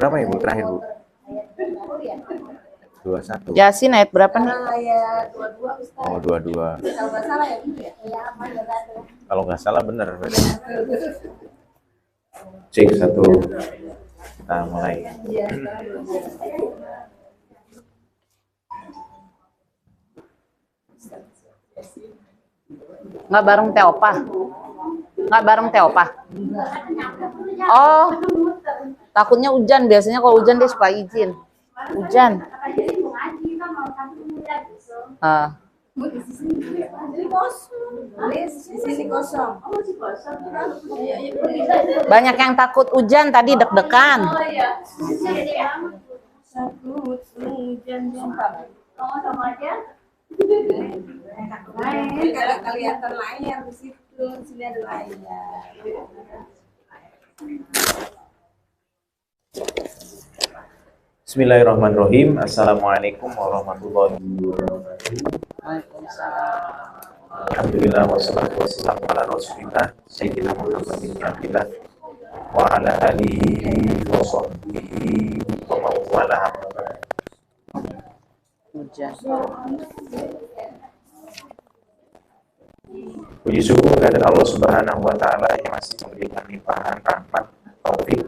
Berapa Ibu terakhir Bu? 21. Yasin ayat berapa nih? Ayat 22 Ustaz. Oh 22. Kalau nggak salah ya Bu ya. Kalau nggak salah benar. Cek satu. Kita mulai. Nggak bareng Teopa? Nggak bareng Teopa? Oh, takutnya hujan. Biasanya kalau hujan dia suka izin. Hujan. Di sini kosong. Banyak yang takut hujan tadi deg-degan. Takut hujan sama aja. Kalau kelihatan layar di situ, sini ada layar. Bismillahirrahmanirrahim. Assalamualaikum warahmatullahi wabarakatuh. Alhamdulillah wassalatu wassalamu ala Rasulillah Sayyidina Muhammadin abdillah wa ala alihi wa sahbihi wa mawala. Hujan. Puji syukur kepada Allah Subhanahu wa taala yang masih memberikan limpahan rahmat, taufik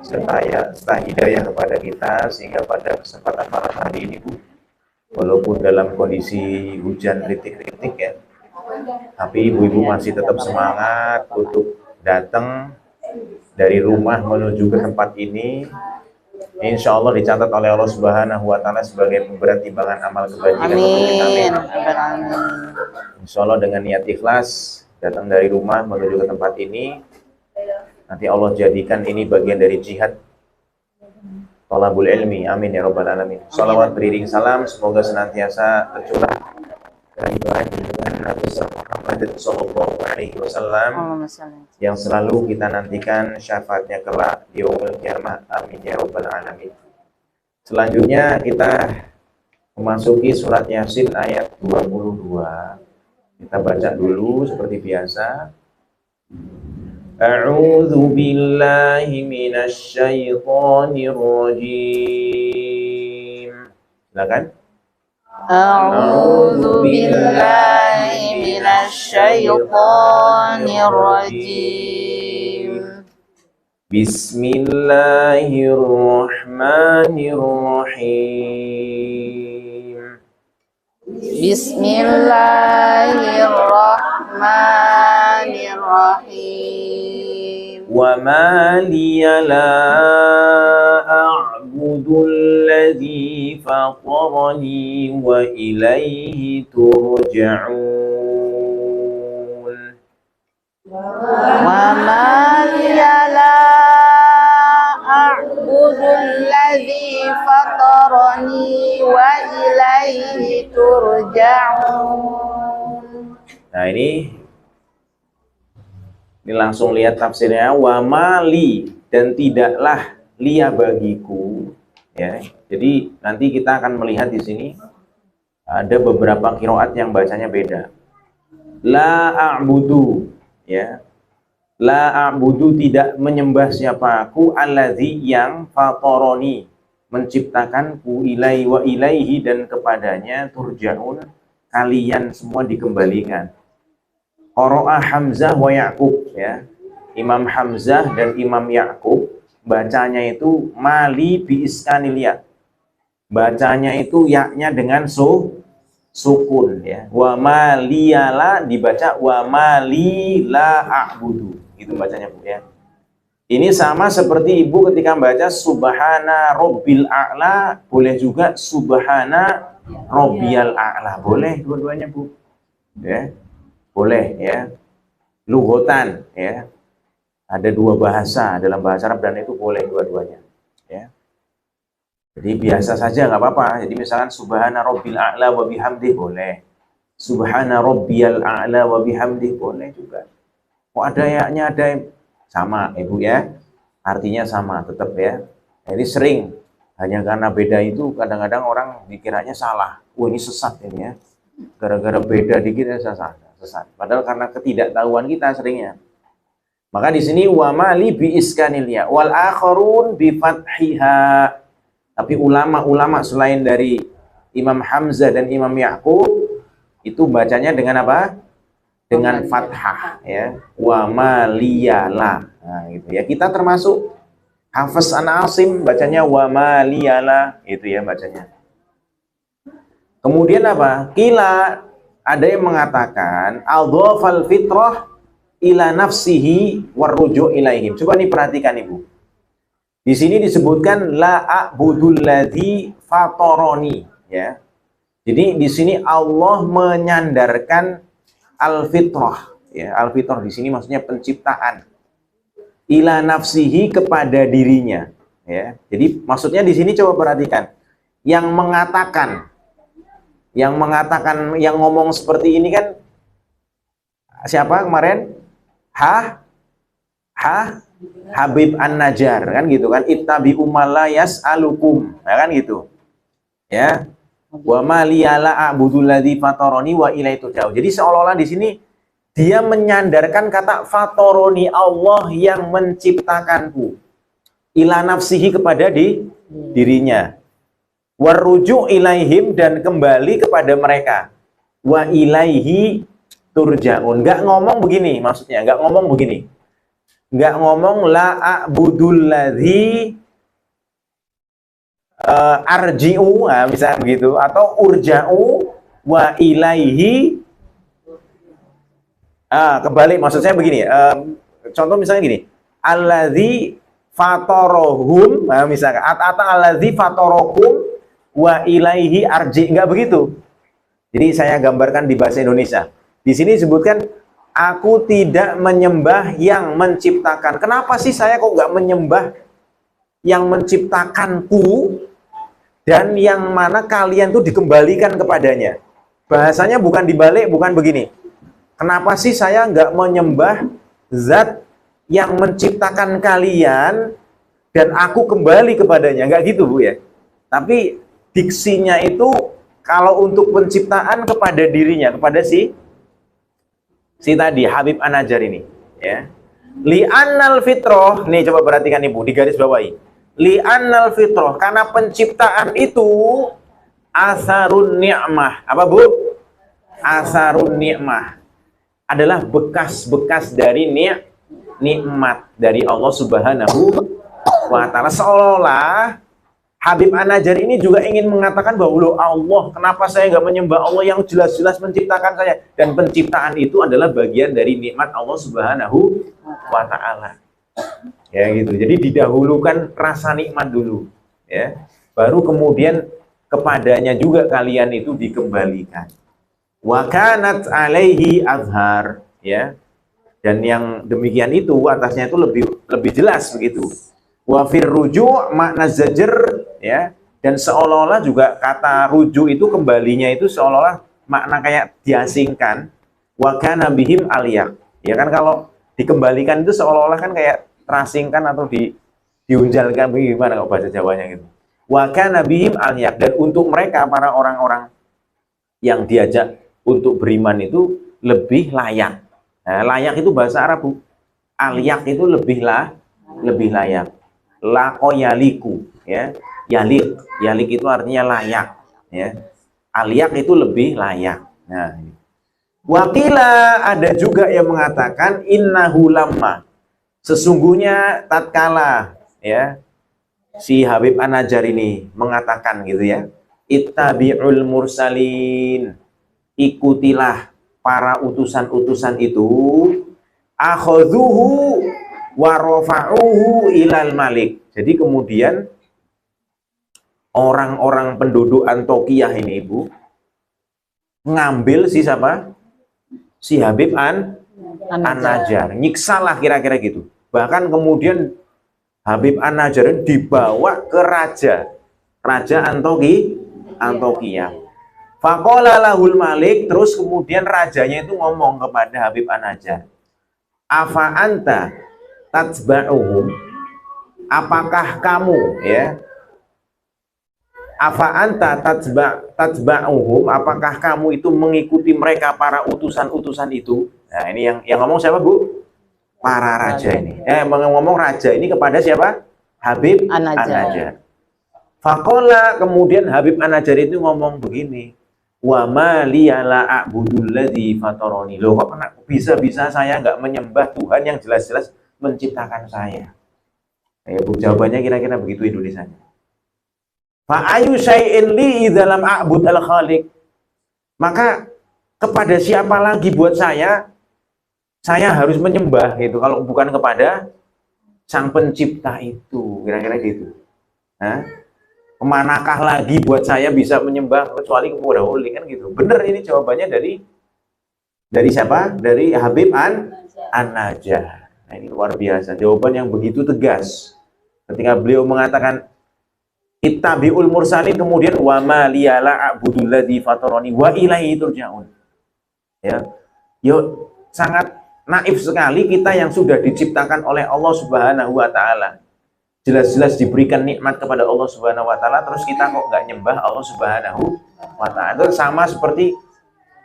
serta hidayah kepada kita sehingga pada kesempatan malam hari ini Bu, walaupun dalam kondisi hujan rintik-rintik ya, tapi ibu-ibu masih tetap semangat untuk datang dari rumah menuju ke tempat ini. Insya Allah dicatat oleh Allah Subhanahu wa taala sebagai pemberat timbangan amal kebajikan untuk kita. Amin. Insya Allah dengan niat ikhlas datang dari rumah menuju ke tempat ini, nanti Allah jadikan ini bagian dari jihad thalabul ilmi. Amin ya rabbal alamin. Salawat beriring salam semoga senantiasa tercurah dari baginda Nabi Muhammad sallallahu alaihi wasallam yang selalu kita nantikan syafaatnya kelak di yaumil qiyamah. Amin ya rabbal alamin. Selanjutnya kita memasuki surat Yasin ayat 22. Kita baca dulu seperti biasa. A'udzu billahi minasy syaithanir rajim. Silakan. A'udzu billahi minasy syaithanir rajim. Bismillahirrahmanirrahim. Bismillahirrahmanirrahim. Wa ma liya la a'budu alladhi fatarani wa ilayhi turja'un. Wa ma liya la a'budu alladhi fatarani wa ilayhi turja'un. Nah ini langsung lihat tafsirnya. Wa mali, dan tidaklah liya bagiku ya. Jadi nanti kita akan melihat di sini ada beberapa qiraat yang bacanya beda. La a'budu ya. La a'budu, tidak menyembah siapa aku, alladzi yang fataroni, menciptakanku, ilai wa ilaihi, dan kepadanya turja'un, kalian semua dikembalikan. Qara'a Hamzah wa Ya'qub ya. Imam Hamzah dan Imam Ya'qub bacanya itu mali bi iskanil ya. Bacanya itu yaknya dengan sukun ya. Wa maliyala dibaca wa malila a'budu. Gitu bacanya Bu ya. Ini sama seperti Ibu ketika baca subhana rabbil a'la, boleh juga subhana rabbiyal a'la. Boleh dua-duanya Bu. Ya. Boleh ya. Lughatan ya. Ada dua bahasa dalam bahasa Arab dan itu boleh dua-duanya ya. Jadi biasa saja nggak apa-apa. Jadi misalkan subhana rabbil a'la wa bihamdih boleh. Subhana rabbiyal a'la wa bihamdih boleh juga. Kok ada yaknya ada sama Ibu ya. Artinya sama tetap ya. Jadi sering hanya karena beda itu kadang-kadang orang dikiranya salah. Wah ini sesat ini ya. Gara-gara beda dikit ya sesat. Padahal karena ketidaktahuan kita seringnya. Maka di sini wa mali bi iskanil ya wal akharun bi fathiha. Tapi ulama-ulama selain dari Imam Hamzah dan Imam Ya'qub itu bacanya dengan apa? Dengan fathah ya. Wa maliyala. Nah, gitu ya. Kita termasuk Hafiz an Asim bacanya wa maliyala itu ya bacanya. Kemudian apa? Kila ada yang mengatakan adhafal fitrah ila nafsihi warruju' ilaihim. Coba nih perhatikan Ibu. Di sini disebutkan la a'budul ladzi fataroni ya. Jadi di sini Allah menyandarkan al-fitrah ya. Al-fitrah di sini maksudnya penciptaan. Ila nafsihi kepada dirinya ya. Jadi maksudnya di sini coba perhatikan. Yang mengatakan yang ngomong seperti ini kan siapa kemarin? Habib An-Najjar kan gitu kan, ittabi'u ma la yas'alukum, ya kan gitu. Ya. Wa ma liyala a'budul ladzi fataroni wa ilaihi turja'un. Jadi seolah-olah di sini dia menyandarkan kata fataroni, Allah yang menciptakanku. Ila nafsihi kepada dirinya. Warruju' ilaihim dan kembali kepada mereka. Wa ilaihi turja'un. Enggak ngomong begini maksudnya, enggak ngomong begini. Enggak ngomong la a'budul ladzi arji'u, nah, misalnya begitu, atau urja'u wa ilaihi kebalik maksudnya begini. Contoh misalnya gini, alladzi fatorohum, nah, misalkan atau alladzi fatorokum wa ilaihi arji, enggak begitu. Jadi saya gambarkan di bahasa Indonesia. Di sini disebutkan aku tidak menyembah yang menciptakan. Kenapa sih saya kok nggak menyembah yang menciptakanku dan yang mana kalian tuh dikembalikan kepadanya? Bahasanya bukan dibalik, bukan begini. Kenapa sih saya nggak menyembah zat yang menciptakan kalian dan aku kembali kepadanya? Nggak gitu Bu ya. Tapi diksinya itu kalau untuk penciptaan kepada dirinya, kepada si tadi Habib An-Najjar ini ya. Li'annal fitrah, nih coba perhatikan Ibu di garis bawahi. Li'annal fitrah, karena penciptaan itu asarun ni'mah. Apa Bu? Asarun ni'mah adalah bekas-bekas dari nikmat dari Allah Subhanahu wa taala. Seolah-olah Habib An-Najjar ini juga ingin mengatakan bahwa loh Allah, kenapa saya nggak menyembah Allah yang jelas-jelas menciptakan saya? Dan penciptaan itu adalah bagian dari nikmat Allah Subhanahu wa ta'ala. Ya gitu. Jadi didahulukan rasa nikmat dulu, ya. Baru kemudian kepadanya juga kalian itu dikembalikan. Wa kanat alaihi azhar, ya. Dan yang demikian itu atasnya itu lebih jelas begitu. Wa fir ruju' makna zajr, ya, dan seolah-olah juga kata rujuk itu kembalinya itu seolah-olah makna kayak diasingkan. Wa kana bihim aliyak, ya kan, kalau dikembalikan itu seolah-olah kan kayak terasingkan atau diunjalkan, bagaimana kalau bahasa Jawanya gitu. Wa kana bihim aliyak, dan untuk mereka para orang-orang yang diajak untuk beriman itu lebih layak. Nah, layak itu bahasa Arab Bu. Aliyak itu lebih layak. Lakoyaliku, ya. Yalik itu artinya layak, ya. Aliyak itu lebih layak. Nah, wakila ada juga yang mengatakan innahu lamma, sesungguhnya tatkala, ya, si Habib An-Najjar ini mengatakan gitu ya, ittabi'ul mursalin, ikutilah para utusan-utusan itu, akhadhuhu wa rafa'uhu ilal malik. Jadi kemudian orang-orang penduduk Antokiyah ini Ibu ngambil si siapa? Si Habib An-Najjar. Nyiksalah kira-kira gitu. Bahkan kemudian Habib An-Najjar dibawa ke Raja Antokiyah. Faqala lahul malik, terus kemudian rajanya itu ngomong kepada Habib An-Najjar, afa anta tatsba'uhum, apakah kamu, ya, afa anta tatsba'uhum, apakah kamu itu mengikuti mereka para utusan-utusan itu? Nah, ini yang ngomong siapa Bu? para raja ini. Ngomong raja ini kepada siapa? Habib An-Najjar. Faqala, kemudian Habib An-Najjar itu ngomong begini, wa ma liya la a'budul ladzi fatarani. Loh, kok bisa-bisa saya nggak menyembah Tuhan yang jelas-jelas menciptakan saya? Jawabannya kira-kira begitu Indonesianya. Fa ayu syai'in li dalam a'bud al-khaliq. Maka kepada siapa lagi buat saya harus menyembah gitu kalau bukan kepada sang pencipta itu, kira-kira gitu. Kemanakah lagi buat saya bisa menyembah kecuali kepada Allah, kan gitu. Bener, ini jawabannya dari siapa? Dari Habib An-Najjar. Nah, ini luar biasa, jawaban yang begitu tegas. Ketika beliau mengatakan ittabi'ul mursalin, kemudian wa ma liyala a'budul ladzi fatarani wa ilaihi turja'un. Ya. Yuk, sangat naif sekali kita yang sudah diciptakan oleh Allah Subhanahu wa taala. Jelas-jelas diberikan nikmat kepada Allah Subhanahu wa taala, terus kita kok nggak nyembah Allah Subhanahu wa taala. Itu sama seperti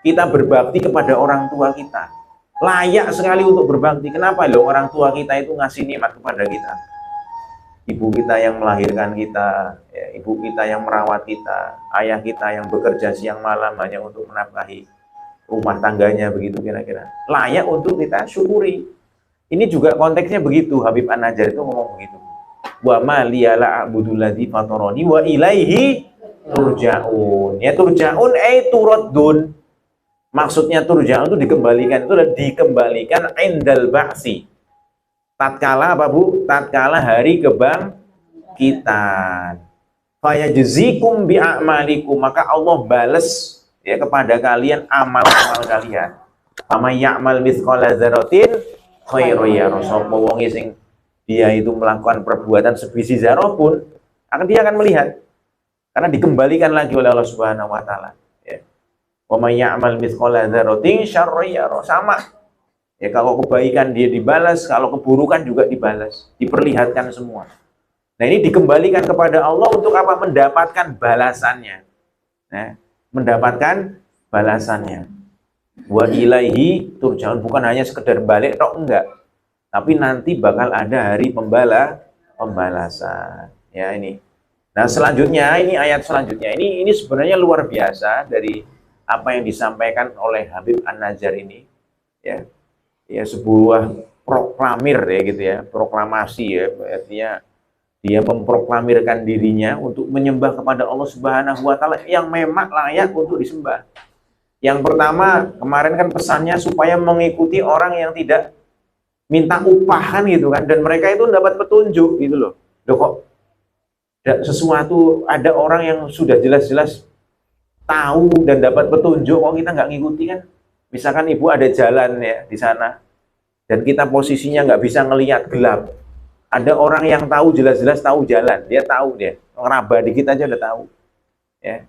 kita berbakti kepada orang tua kita. Layak sekali untuk berbakti. Kenapa loh orang tua kita itu ngasih nikmat kepada kita? Ibu kita yang melahirkan kita, ya, ibu kita yang merawat kita, ayah kita yang bekerja siang malam hanya untuk menafkahi rumah tangganya, begitu kira-kira. Layak untuk kita syukuri. Ini juga konteksnya begitu. Habib An-Najjar itu ngomong begitu. Wa ma liyala a'budul ladzi fatarani wa ilaihi turja'un. Ya, turja'un turaddun. Maksudnya turja'un itu dikembalikan, itu adalah dikembalikan indal ba'si. Tatkala apa, Bu? Tatkala hari kebangkitan. Fayajzikum bi'amalikum, maka Allah bales ya kepada kalian amal-amal kalian. Ama ya'mal mithqala dzarratin khairan yarah. Sapa wong sing dia itu melakukan perbuatan sebiji zarah pun dia akan melihat, karena dikembalikan lagi oleh Allah Subhanahu wa taala, ya. Wa may ya'mal mithqala dzarratin syarran yarah. Sama. Ya, kalau kebaikan dia dibalas, kalau keburukan juga dibalas, diperlihatkan semua. Nah, ini dikembalikan kepada Allah untuk apa? Mendapatkan balasannya. Nah, mendapatkan balasannya. Wa ilaihi turja'un, bukan hanya sekedar balik tok, enggak. Tapi nanti bakal ada hari pembalasan. Ya, ini. Nah, selanjutnya ini ayat selanjutnya. Ini sebenarnya luar biasa dari apa yang disampaikan oleh Habib An-Najjar ini. Ya. Ya, sebuah proklamir ya gitu ya, proklamasi ya, artinya dia memproklamirkan dirinya untuk menyembah kepada Allah Subhanahu wa taala yang memang layak untuk disembah. Yang pertama, kemarin kan pesannya supaya mengikuti orang yang tidak minta upahan gitu kan, dan mereka itu dapat petunjuk gitu loh. Loh, kok sesuatu, ada orang yang sudah jelas-jelas tahu dan dapat petunjuk, kok kita nggak ngikuti kan? Misalkan ibu ada jalan ya di sana, dan kita posisinya nggak bisa ngelihat, gelap. Ada orang yang tahu, jelas-jelas tahu jalan, dia tahu, dia ngeraba dikit aja udah tahu. Ya,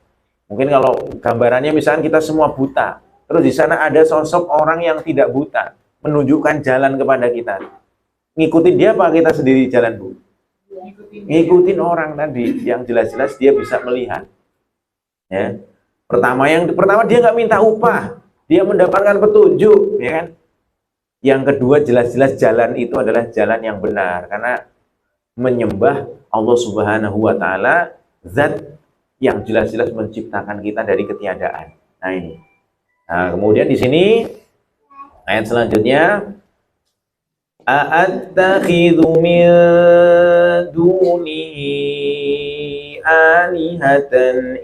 mungkin kalau gambarannya misalkan kita semua buta, terus di sana ada sosok orang yang tidak buta, menunjukkan jalan kepada kita. Ngikutin dia apa kita sendiri jalan, Bu? Ngikutin orang tadi yang jelas-jelas dia bisa melihat. Ya, pertama dia nggak minta upah, dia mendapatkan petunjuk, ya kan? Yang kedua, jelas-jelas jalan itu adalah jalan yang benar, karena menyembah Allah Subhanahu wa taala, zat yang jelas-jelas menciptakan kita dari ketiadaan. Nah, ini. Nah, kemudian di sini ayat selanjutnya, a'attakhidhu min dunihi alihatan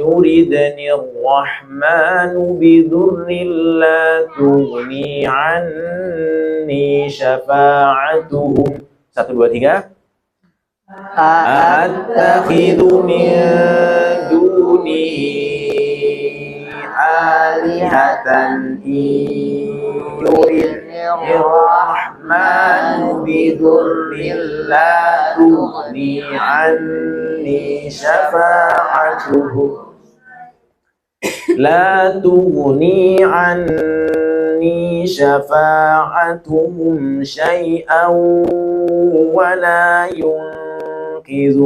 yuridani ar-rahmanu bidurrin la tughni anni syafa'atuhum. 1, 2, 3. Attakhidhu min dunihi alihatan yuridani ar-rahmanu bidurrin la tughni anni syafa'atuhum. La tughni anni syafa'atuhum syai'an wa la yunqidhun.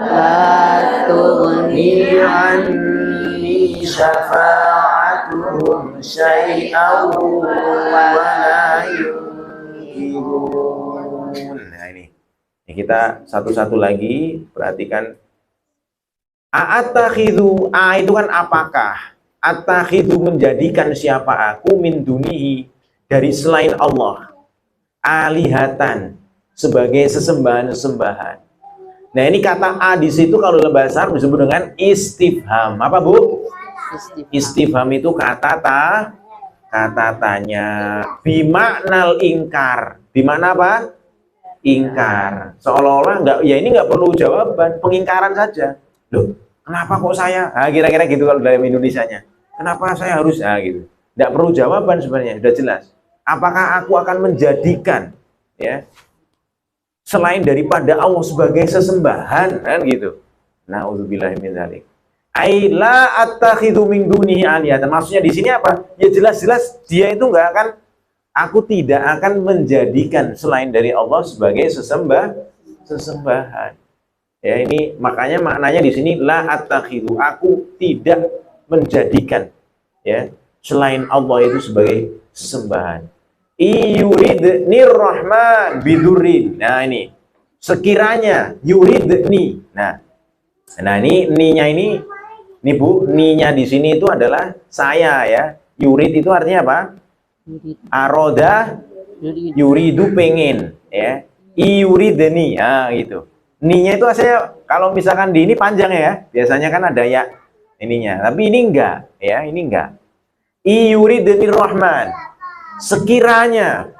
La tughni anni syafa'atuhum syai'an wa la yunqidun. Nah ini kita satu-satu lagi perhatikan. A'attakhidhu, itu kan apakah, attakhidhu menjadikan siapa aku min dunihi dari selain Allah, alihatan sebagai sesembahan-sesembahan. Nah ini kata a di situ kalau dalam bahasa Arab disebut dengan istifham. Apa Bu? Istifham itu kata tanya. Bimaknal ingkar. Bimakna apa? Ingkar. Seolah-olah enggak, ya ini enggak perlu jawaban, pengingkaran saja. Loh, kenapa kok saya? Nah, kira-kira gitu kalau dalam Indonesianya. Kenapa saya harus? Nah, gitu. Enggak perlu jawaban sebenarnya, sudah jelas. Apakah aku akan menjadikan ya selain daripada Allah sebagai sesembahan, kan gitu. Nauzubillahi min dzalik. Ai la attakhidhu min dunihi alihatan. Maksudnya di sini apa? Ya jelas-jelas dia itu enggak akan, aku tidak akan menjadikan selain dari Allah sebagai sesembahan. Ya ini makanya maknanya di sini la attakhidhu, aku tidak menjadikan ya selain Allah itu sebagai sesembahan. Yuridni rahman bidurin. Nah ini sekiranya yuridni. Nah ini ni-nya ini Bu, ni-nya di sini itu adalah saya ya. Yurid itu artinya apa? Aroda yuridu pengen ya. Yuridni. Ah gitu. Ni-nya itu asalnya kalau misalkan di ini panjang ya. Biasanya kan ada ya ininya. Tapi ini enggak ya, ini enggak. Yuridni rahman. Sekiranya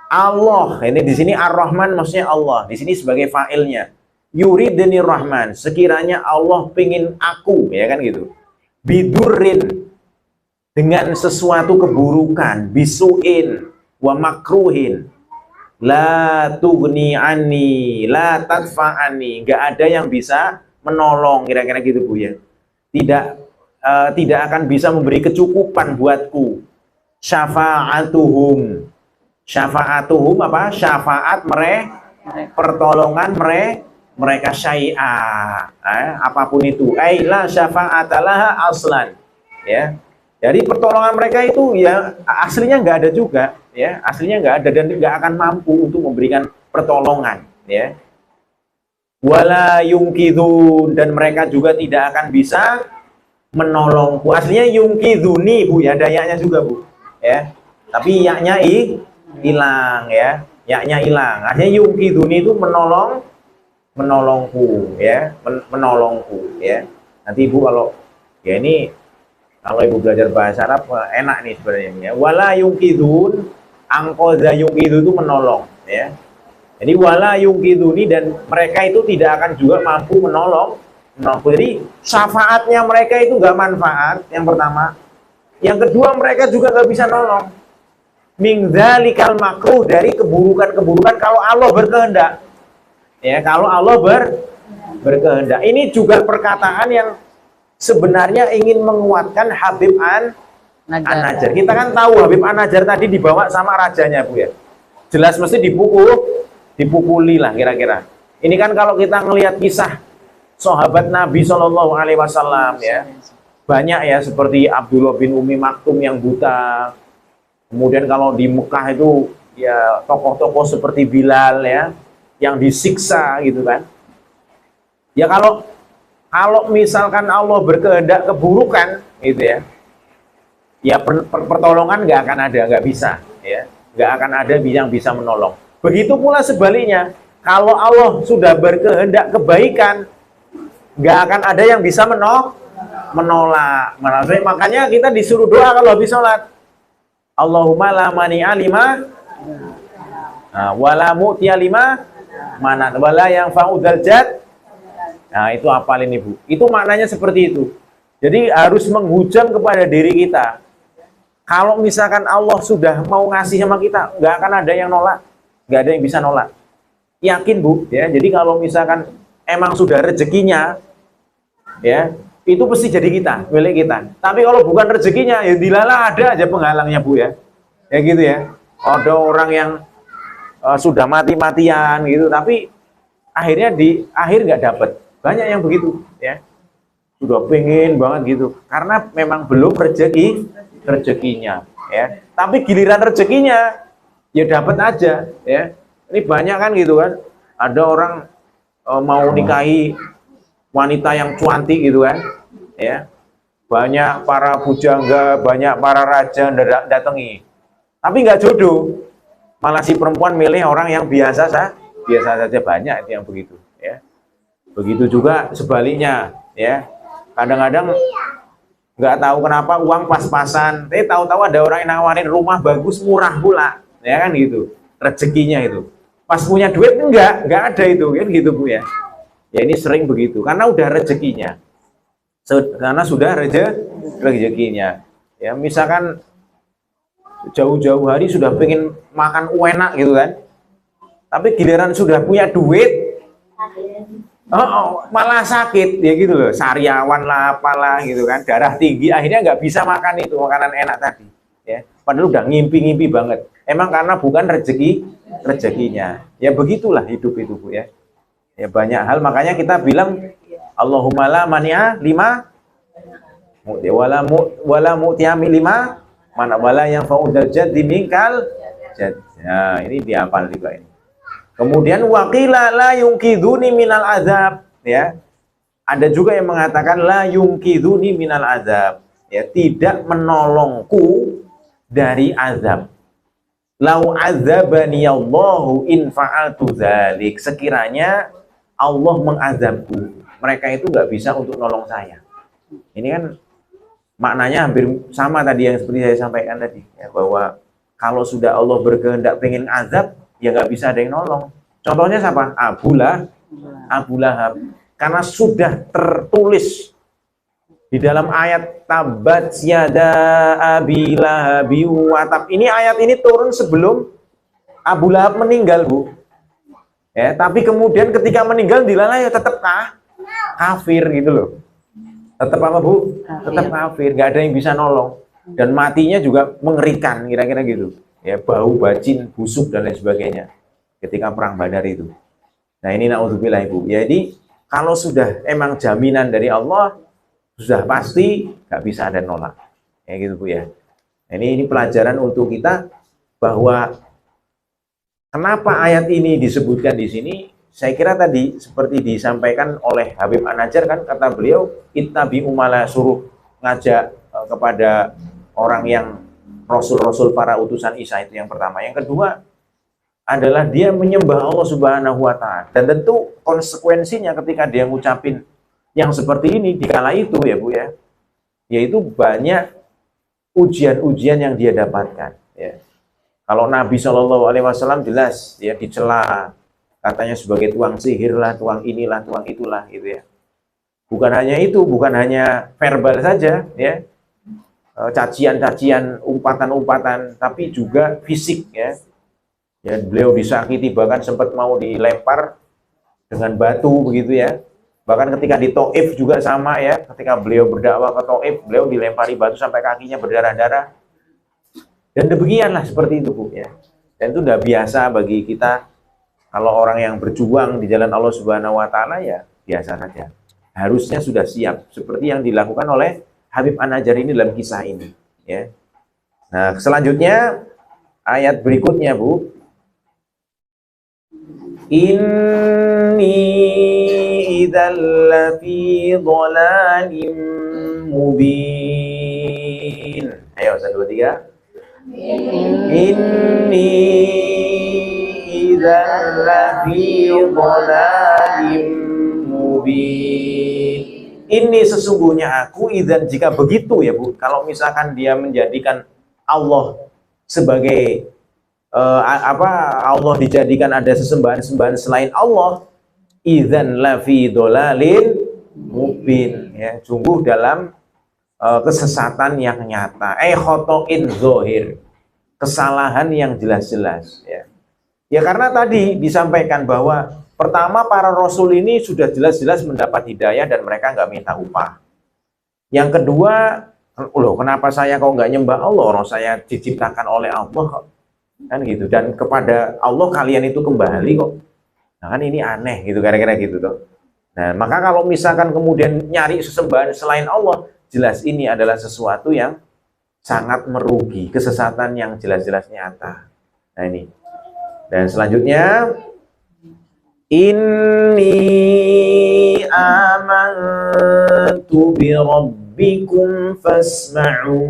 Allah, ini di sini Ar-Rahman maksudnya Allah, di sini sebagai fa'ilnya. Yuridni Rahman, sekiranya Allah pingin aku, ya kan gitu. Bidurin, dengan sesuatu keburukan, bisuin, wa makruhin, la tughni anni, la tadfa'ani, nggak ada yang bisa menolong, kira-kira gitu Bu ya. Tidak akan bisa memberi kecukupan buatku. Syafa'atuhum apa? Syafaat pertolongan mereka syai'a, apapun itu. La syafa'atalah aslan ya. Jadi pertolongan mereka itu ya aslinya nggak ada juga ya, aslinya nggak ada dan nggak akan mampu untuk memberikan pertolongan ya. Wala yungkidun, dan mereka juga tidak akan bisa menolongku. Aslinya yungkiduni Bu ya, ada yaknya juga Bu ya, tapi yaknya hilang ya, yaknya hilang. Artinya yungkiduni itu menolongku ya, menolongku ya. Nanti Ibu kalau ya ini kalau Ibu belajar bahasa Arab enak nih sebenarnya ya. Wala yungkidun, angkoza yungkidu itu menolong ya. Jadi wala yungkiduni, dan mereka itu tidak akan juga mampu menolong. Jadi syafaatnya mereka itu nggak manfaat, yang pertama. Yang kedua, mereka juga nggak bisa nolong. Min dzalikal makruh, dari keburukan-keburukan kalau Allah berkehendak. Ya, kalau Allah berkehendak. Ini juga perkataan yang sebenarnya ingin menguatkan Habib An-Najjar. Kita kan tahu Habib An-Najjar tadi dibawa sama rajanya Bu ya. Jelas mesti dipukuli lah kira-kira. Ini kan kalau kita ngelihat kisah sahabat Nabi Shallallahu Alaihi Wasallam ya. Banyak ya, seperti Abdullah bin Umi Maktum yang buta. Kemudian kalau di Mekah itu ya tokoh-tokoh seperti Bilal ya, yang disiksa gitu kan. Ya kalau misalkan Allah berkehendak keburukan gitu ya, ya pertolongan nggak akan ada, nggak bisa ya, nggak akan ada yang bisa menolong. Begitu pula sebaliknya, kalau Allah sudah berkehendak kebaikan, nggak akan ada yang bisa menolak. Makanya kita disuruh doa kalau habis sholat. Allahumma la mani'a lima wala mu'tiya lima manat wala yang fa'udal jad. Nah itu hafalin Ibu. Itu maknanya seperti itu. Jadi harus menghujam kepada diri kita. Kalau misalkan Allah sudah mau ngasih sama kita, nggak akan ada yang nolak. Nggak ada yang bisa nolak. Yakin Bu ya. Jadi kalau misalkan emang sudah rezekinya ya, itu pasti jadi kita, milik kita. Tapi kalau bukan rezekinya, ya dilala ada aja penghalangnya Bu ya. Ya gitu ya. Ada orang yang sudah mati-matian gitu, tapi akhirnya di akhir nggak dapet. Banyak yang begitu ya. Sudah pengen banget gitu, karena memang belum rezekinya, ya. Tapi giliran rezekinya ya dapat aja, ya. Ini banyak kan gitu kan. Ada orang mau nikahi wanita yang cuanti gitu kan, ya. Banyak para pujangga, banyak para raja datangi. Tapi nggak jodoh. Malah si perempuan milih orang yang biasa saja, banyak itu yang begitu, ya. Begitu juga sebaliknya, ya. Kadang-kadang nggak tahu kenapa uang pas-pasan, tahu-tahu ada orang yang nawarin rumah bagus murah pula, ya kan gitu. Rezekinya itu. Pas punya duit enggak ada itu kan gitu Bu ya. Ya ini sering begitu karena udah rezekinya. Karena sudah rezekinya. Ya misalkan jauh-jauh hari sudah pengen makan enak gitu kan. Tapi giliran sudah punya duit, malah sakit ya gitu loh, sariawan lah apalah gitu kan, darah tinggi, akhirnya nggak bisa makan itu makanan enak tadi, ya. Padahal udah ngimpi-ngimpi banget. Emang karena bukan rezekinya. Ya begitulah hidup itu Bu ya. Ya banyak hal makanya kita bilang Allahumma la mani'a lima wala mu'tiyami lima mana wala yang fa'udal jaddi minkal jad. Nah, ini dihafal juga ini. Kemudian waqila la yungkiduni minal azab, ya. Ada juga yang mengatakan la yungkiduni minal azab, ya, tidak menolongku dari azab. Lau azabani Allahu in fa'altu dzalik. Sekiranya Allah mengazabku, mereka itu nggak bisa untuk nolong saya. Ini kan maknanya hampir sama tadi yang seperti saya sampaikan tadi, ya, bahwa kalau sudah Allah berkehendak pengen azab, ya nggak bisa ada yang nolong. Contohnya siapa? Abu Lahab. Karena sudah tertulis di dalam ayat tabat yada abi lahabi wa tab. Ini ayat ini turun sebelum Abu Lahab meninggal Bu. Ya, tapi kemudian ketika meninggal dilalai ya tetap kafir gitu loh. Tetap apa Bu? Tetap kafir, nggak ada yang bisa nolong. Dan matinya juga mengerikan kira-kira gitu. Ya, bau bacin, busuk dan lain sebagainya ketika perang Badar itu. Nah ini naudzubillah Ibu. Jadi kalau sudah emang jaminan dari Allah, sudah pasti nggak bisa ada nolak. Ya gitu Bu ya. Ini pelajaran untuk kita bahwa kenapa ayat ini disebutkan di sini. Saya kira tadi seperti disampaikan oleh Habib An-Najjar kan, kata beliau ittabi umala, suruh ngajak kepada orang yang rasul-rasul para utusan Isa, itu yang pertama. Yang kedua adalah dia menyembah Allah Subhanahu wa taala. Dan tentu konsekuensinya ketika dia ngucapin yang seperti ini di kala itu ya Bu ya, yaitu banyak ujian-ujian yang dia dapatkan, ya. Kalau Nabi Shallallahu Alaihi Wasallam jelas ya dicela, katanya sebagai tuang sihir lah, tuang inilah, tuang itulah gitu ya. Bukan hanya itu, bukan hanya verbal saja ya, cacian-cacian, umpatan-umpatan, tapi juga fisik ya. Ya beliau disakiti, bahkan sempat mau dilempar dengan batu begitu ya. Bahkan ketika di Taif juga sama ya, ketika beliau berdakwah ke Taif, beliau dilempari batu sampai kakinya berdarah-darah. Dan demikianlah seperti itu Bu ya. Dan itu udah biasa bagi kita. Kalau orang yang berjuang di jalan Allah Subhanahu wa taala ya biasa saja. Harusnya sudah siap seperti yang dilakukan oleh Habib An-Najjar ini dalam kisah ini, ya. Nah, selanjutnya ayat berikutnya Bu. Inni idzal lafi dhalalim mubin. Ayo 1 2 3. Inni idzal lafi dhalalim mubin. Ini sesungguhnya aku idzan, jika begitu ya Bu, kalau misalkan dia menjadikan Allah sebagai Allah dijadikan ada sesembahan-sembahan selain Allah, idzan lafi dolalin mubin, ya, sungguh dalam kesesatan yang nyata, khotoin zohir, kesalahan yang jelas-jelas, ya. Ya karena tadi disampaikan bahwa pertama para rasul ini sudah jelas-jelas mendapat hidayah dan mereka nggak minta upah. Yang kedua, loh kenapa saya kok nggak nyembah Allah, orang saya diciptakan oleh Allah kok, kan gitu, dan kepada Allah kalian itu kembali kok. Nah kan ini aneh gitu, kira-kira gitu tuh. Nah maka kalau misalkan kemudian nyari sesembahan selain Allah, jelas ini adalah sesuatu yang sangat merugi, kesesatan yang jelas-jelas nyata. Nah ini. Dan selanjutnya, inni amantu bi rabbikum fasma'un.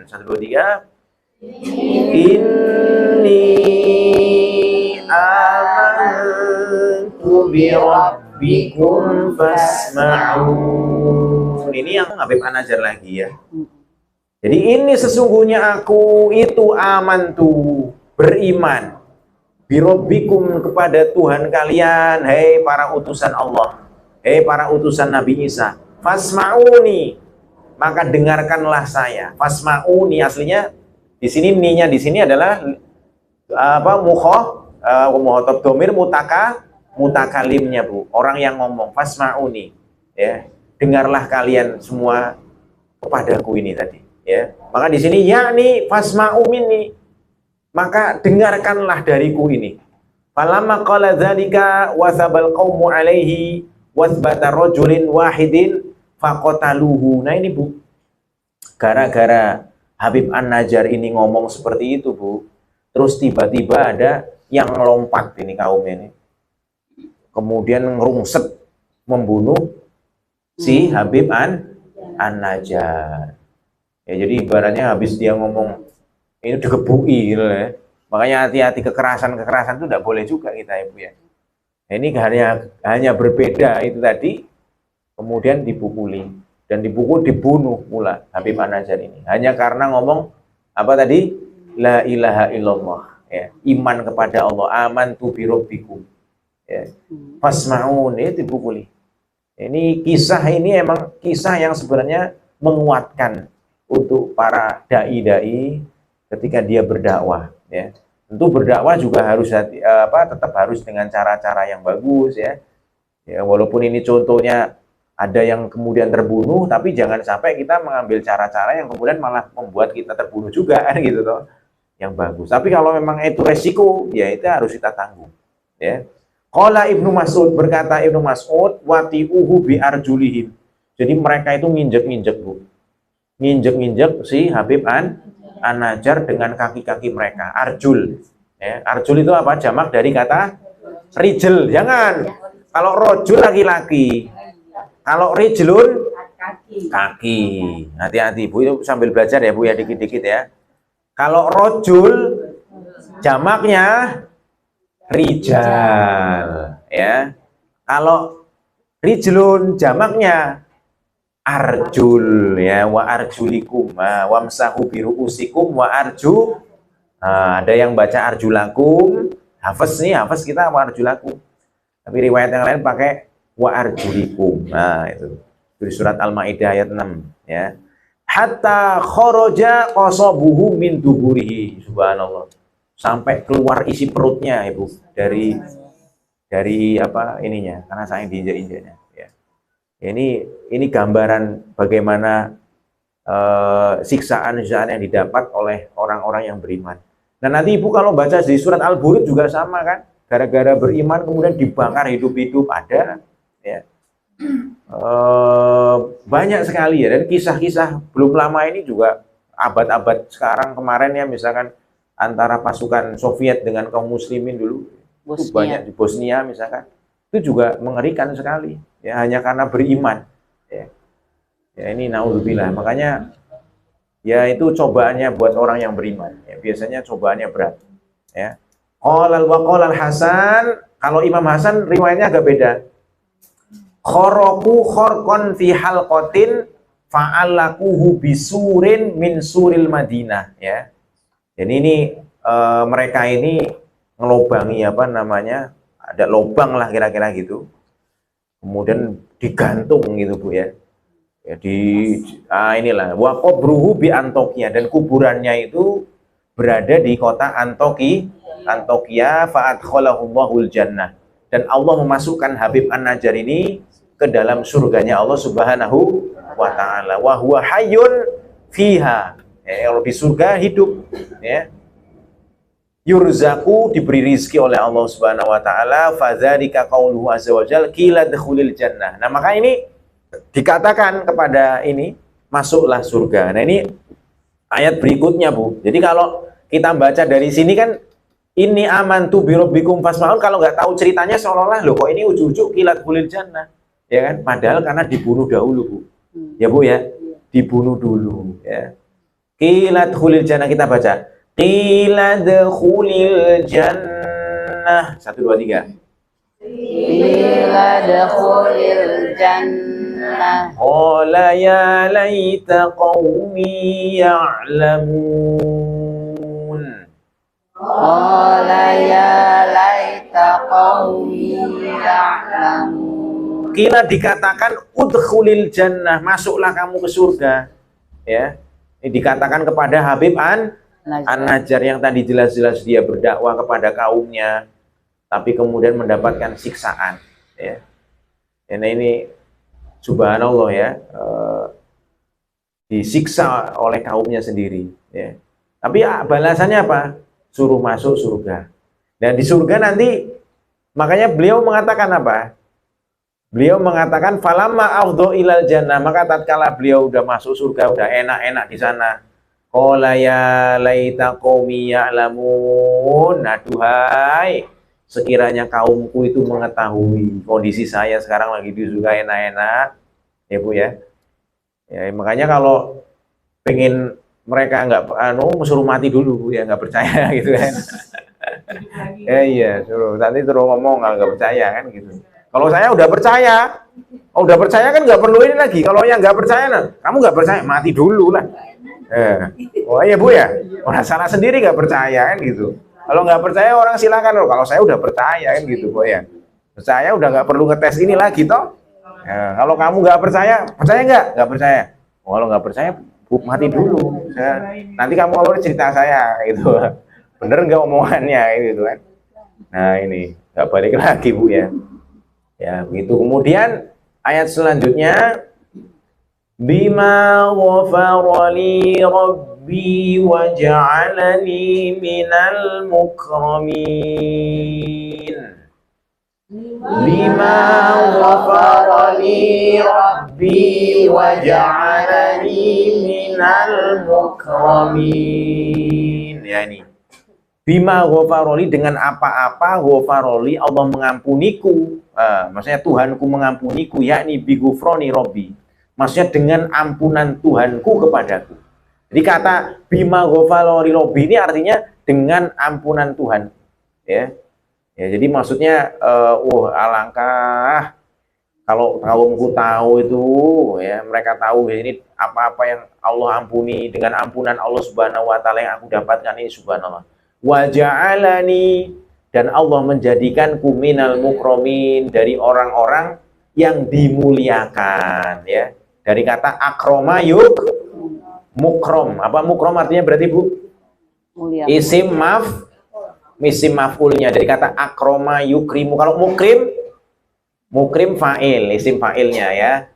1, 2, 3. Inni amantu bi rabbikum fasma'un. Ini yang Habib An-Najjar lagi ya. Jadi ini sesungguhnya aku itu amantu, beriman, bi rabbikum kepada Tuhan kalian, hei para utusan Allah, hei para utusan Nabi Isa. Fasma'uni, maka dengarkanlah saya. Fasma'uni aslinya di sini, ni-nya di sini adalah apa, mukhatab dhamir mutakalimnya, Bu. Orang yang ngomong, fasma'uni, ya. Dengarlah kalian semua kepadaku ini tadi, ya. Maka di sini yakni fasma'u minni, maka dengarkanlah dariku ini. Falamma qala dzalika wasabal qaumu alaihi wasbata rajulin wahidin faqataluhu. Nah ini, Bu. Gara-gara Habib An-Najjar ini ngomong seperti itu, Bu. Terus tiba-tiba ada yang melompat ini kaum ini. Kemudian ngerungset membunuh si Habib An-Najjar. Ya, jadi ibaratnya habis dia ngomong ini digebuki gitu ya. Makanya hati-hati, kekerasan-kekerasan itu tidak boleh juga kita, Ibu ya. Ini hanya berbeda itu tadi, kemudian dipukuli. Dan dibunuh pula Habib An-Najjar ini. Hanya karena ngomong apa tadi? La ilaha illallah. Ya. Iman kepada Allah. Amantu bi rabbikum. Ya. Fasma'un, ini dipukuli. Ini kisah ini emang kisah yang sebenarnya menguatkan untuk para dai-dai ketika dia berdakwah. Ya. Tentu berdakwah juga harus tetap harus dengan cara-cara yang bagus ya. Ya, walaupun ini contohnya ada yang kemudian terbunuh, tapi jangan sampai kita mengambil cara-cara yang kemudian malah membuat kita terbunuh juga, kan gitu toh. Yang bagus. Tapi kalau memang itu resiko, ya itu harus kita tanggung. Ya. Qala Ibnu Mas'ud, berkata Ibnu Mas'ud, wati'uhu bi arjulihim. Jadi mereka itu nginjek-nginjek, Bu. Nginjek-nginjek si Habib An-Najjar dengan kaki-kaki mereka. Arjul. Ya. Arjul itu apa? Jamak dari kata rijl. Jangan. Kalau rojul laki-laki. Kalau rijlun kaki. Hati-hati, Bu, itu sambil belajar ya, Bu ya, dikit-dikit ya. Kalau rojul jamaknya rijal ya. Kalau rijlun jamaknya arjul ya, wa arjulikum wamsahu biruusikum wa arju. Ada yang baca arjulakum, hafaz nih, hafaz kita wa arjulakum. Tapi riwayat yang lain pakai wa arjulikum. Nah, itu di surat Al-Maidah ayat 6 ya. Hatta kharaja qasabuhu min duburihi. Subhanallah. Sampai keluar isi perutnya, Ibu, dari apa ininya, karena saya diinjak-injaknya ya. Ini gambaran bagaimana siksaan-siksaan yang didapat oleh orang-orang yang beriman. Dan nanti Ibu kalau baca di surat Al-Buruj juga sama kan? Gara-gara beriman kemudian dibakar hidup-hidup, ada ya. Banyak sekali ya, dan kisah-kisah belum lama ini juga abad-abad sekarang kemarin ya, misalkan antara pasukan Soviet dengan kaum muslimin dulu itu banyak di Bosnia misalkan, itu juga mengerikan sekali ya, hanya karena beriman ya. Ya ini naudzubillah, makanya ya itu cobaannya buat orang yang beriman ya, biasanya cobaannya berat ya. Qala Hasan, kalau Imam Hasan riwayatnya agak beda. Khoroku khorkon fi halqatin fa'alakuhu bisurin min suril Madinah ya. Jadi ini mereka ini ngelobangi apa namanya, ada lobang lah kira-kira gitu. Kemudian digantung gitu, Bu ya. Ya inilah wa qabruhu bi Antokia, dan kuburannya itu berada di kota Antokia fa'adkhalahumul jannah, dan Allah memasukkan Habib An-Najjar ini ke dalam surganya Allah Subhanahu wa ta'ala. Wa huwa hayyun fiha. Ya, kalau di surga hidup ya. Yurzaku, diberi rizki oleh Allah Subhanahu wa ta'ala. Fadzalika qauluhu azza wa jalla qila dkhulil jannah. Nah, maka ini dikatakan kepada ini masuklah surga. Nah ini ayat berikutnya, Bu. Jadi kalau kita baca dari sini kan, ini amantu birabbikum fasma'un, kalau nggak tahu ceritanya seolah-olah loh kok ini ujuk-ujuk kilat hulil jannah, ya kan? Padahal karena dibunuh dahulu, Bu. Ya Bu ya, dibunuh dulu. Ya. Kilat hulil jannah, kita baca. Kilat hulil jannah. 1, 2, 3. Qila dakhulil jannah. Qala ya laita qaumi ya'lamun. Qala ya laita qaumi ya'lamun. Kila dikatakan udkhulil jannah, masuklah kamu ke surga. Ya. Ini dikatakan kepada Habib An-Najjar yang tadi jelas-jelas dia berdakwah kepada kaumnya, tapi kemudian mendapatkan siksaan. Ya. Nah ini subhanallah ya, disiksa oleh kaumnya sendiri. Ya. Tapi ya, balasannya apa? Suruh masuk surga. Dan di surga nanti, makanya beliau mengatakan apa? Beliau mengatakan falamma afdhu ilal jannah, maka tatkala beliau udah masuk surga, udah enak-enak di sana. Qala ya laita qaumi ya'lamun. Aduhai, sekiranya kaumku itu mengetahui kondisi saya sekarang lagi di surga enak-enak, ya Bu ya. Ya makanya kalau pengen mereka nggak suruh mati dulu, Bu ya, nggak percaya gitu kan. Iya, suruh nanti terus ngomong nggak percaya kan gitu. Kalau saya udah percaya kan nggak perlu ini lagi. Kalau yang nggak percaya, nah, kamu nggak percaya mati dulu lah. Oh iya Bu ya, orang salah sendiri nggak percaya kan gitu. Kalau nggak percaya orang silakan loh. Kalau saya udah percaya kan gitu, Bu ya. Percaya udah nggak perlu ngetes ini lagi toh. Ya, kalau kamu nggak percaya nggak? Nggak percaya. Oh, kalau nggak percaya, mati dulu. Nanti kamu mau cerita saya gitu. Bener nggak omongannya gitu kan? Nah ini nggak balik lagi Bu ya. Ya begitu. Kemudian ayat selanjutnya, bima ghafara li rabbi wa ja'alani minal mukramin. Bima ghafara li rabbi wa ja'alani minal mukramin. Ya ini. Bima ghafaroli, dengan apa-apa ghafaroli Allah mengampuniku. Maksudnya Tuhanku mengampuniku, yakni bi ghufrani rabbi. Maksudnya dengan ampunan Tuhanku kepadaku. Jadi kata bima ghafara li rabbi ini artinya dengan ampunan Tuhan. Ya. Ya jadi maksudnya alangkah kalau kaumku tahu itu ya, mereka tahu ya, ini apa-apa yang Allah ampuni dengan ampunan Allah Subhanahu wa taala yang aku dapatkan ini subhanallah. Wa ja'alani, dan Allah menjadikanku minal mukramin, dari orang-orang yang dimuliakan ya. Dari kata akroma yuk mukrom. Apa mukrom artinya berarti Bu? Mulia. Isim maf'ulnya dari kata akroma yukrimu. Kalau mukrim fa'il, isim fa'ilnya ya.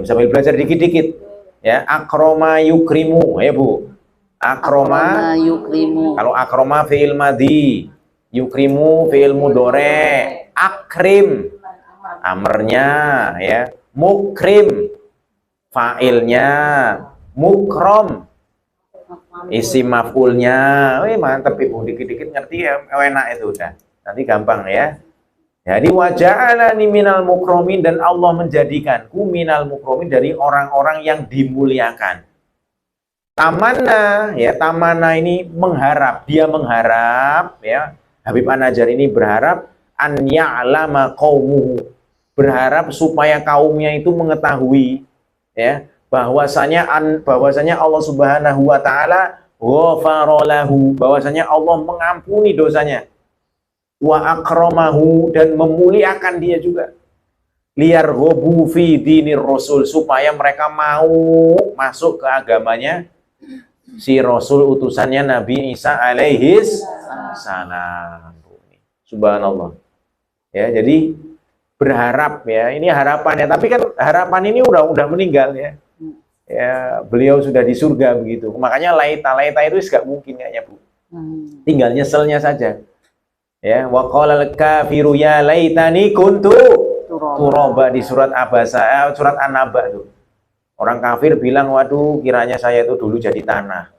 Sambil belajar dikit-dikit ya. Akroma yukrimu ya Bu. Akroma yukrimu. Kalau akroma fi'il madhi, yukrimu fi'il mudhari, akrim amernya ya, mukrim fa'ilnya, mukrom isim maf'ulnya. Mantap Ibu, dikit-dikit ngerti ya, enak itu udah. Nanti gampang ya. Jadi waja'alani minal mukromin, dan Allah menjadikanku minal mukromin, dari orang-orang yang dimuliakan. Tamana ya, tamana ini mengharap, dia mengharap ya, Habib An-Najjar ini berharap an ya'lama qaumuhu, berharap supaya kaumnya itu mengetahui ya, bahwasanya Allah Subhanahu wa taala ghafara lahu, bahwasanya Allah mengampuni dosanya, wa akramahu, dan memuliakan dia juga, liyarghabu fi dinir rasul, supaya mereka mau masuk ke agamanya si Rasul utusannya Nabi Isa alaihis salam. Subhanallah. Ya, jadi berharap ya, ini harapannya. Tapi kan harapan ini udah meninggal ya. Ya, beliau sudah di surga begitu. Makanya laita itu gak mungkin kayaknya Bu. Tinggal nyeselnya saja. Ya, wa qalal kafiru ya laitani kuntu turaba di surat Abasa, surat An-Naba tuh. Orang kafir bilang, waduh kiranya saya itu dulu jadi tanah.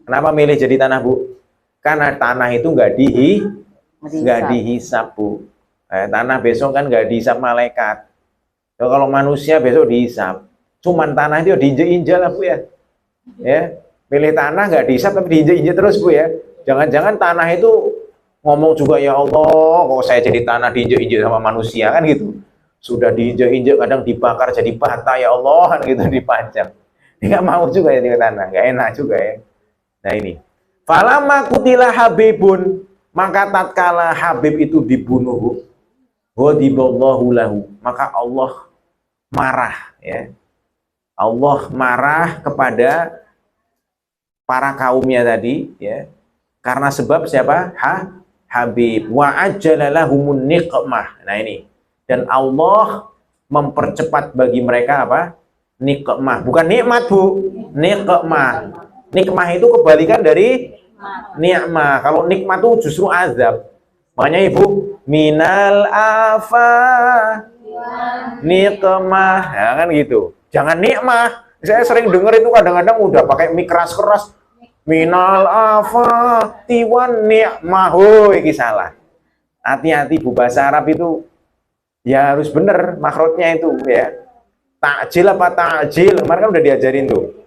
Kenapa milih jadi tanah, Bu? Karena tanah itu nggak dihisap, Bu. Tanah besok kan nggak dihisap malaikat. Kalau manusia besok dihisap. Cuman tanah itu diinjek-injek lah, Bu ya. Ya, pilih tanah nggak dihisap tapi diinjek-injek terus, Bu ya. Jangan-jangan tanah itu ngomong juga, ya Allah, kok saya jadi tanah diinjek-injek sama manusia kan gitu. Sudah diinjek-injek, kadang dibakar jadi bata, ya Allah, kan gitu dipajang. Nggak mau juga ya di tanah, nggak enak juga ya. Nah ini, falama kutila Habibun, maka tatkala Habib itu dibunuh, ghadiballahu lahu, maka Allah marah ya. Allah marah kepada para kaumnya tadi ya. Karena sebab siapa? Habib. Wa ajjalahumun niqmah. Nah ini. Dan Allah mempercepat bagi mereka apa? Nikmah. Bukan nikmat, Bu. Nikmah. Nikmah itu kebalikan dari nikmah. Kalau nikmat itu justru azab. Makanya Ibu, minal afa nikmah. Ya kan gitu. Jangan nikmah. Saya sering dengar itu kadang-kadang udah pakai mic keras-keras. Minal afa tiwan nikmah. Oh, ini salah. Hati-hati, Bu, bahasa Arab itu ya harus bener makhrajnya itu ya. Takjil apa ta'jil? Kemarin kan udah diajarin tuh.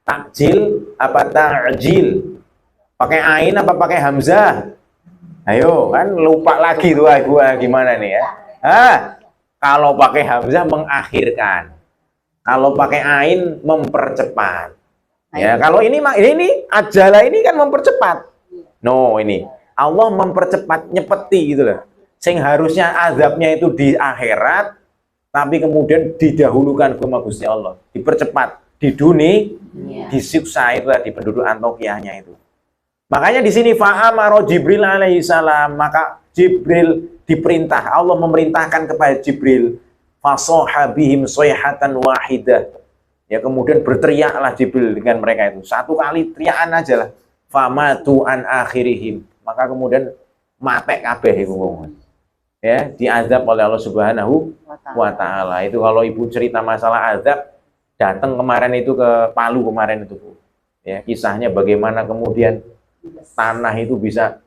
Takjil apa ta'jil? Pakai ain apa pakai hamzah? Ayo, kan lupa lagi tuh gua gimana nih ya. Kalau pakai hamzah mengakhirkan. Kalau pakai ain mempercepat. Ya, kalau ini ajala ini kan mempercepat. No, ini Allah mempercepat, nyepeti gitu loh. Sing harusnya azabnya itu di akhirat, tapi kemudian didahulukan ke Gusti Allah, dipercepat di dunia, disiksa itu di penduduk Antiokianya itu. Makanya di sini fa'amaro Jibril alaihi salam, maka Jibril diperintah, Allah memerintahkan kepada Jibril, fasohabihim soyhatan wahidah. Ya, kemudian berteriaklah Jibril dengan mereka itu. Satu kali teriakan aja lah. Famatu an akhirihim. Maka kemudian matek kabeh iku wong. Ya, diazab oleh Allah Subhanahu wa taala. Itu kalau Ibu cerita masalah azab, datang kemarin itu ke Palu kemarin itu, Bu. Ya, kisahnya bagaimana kemudian tanah itu bisa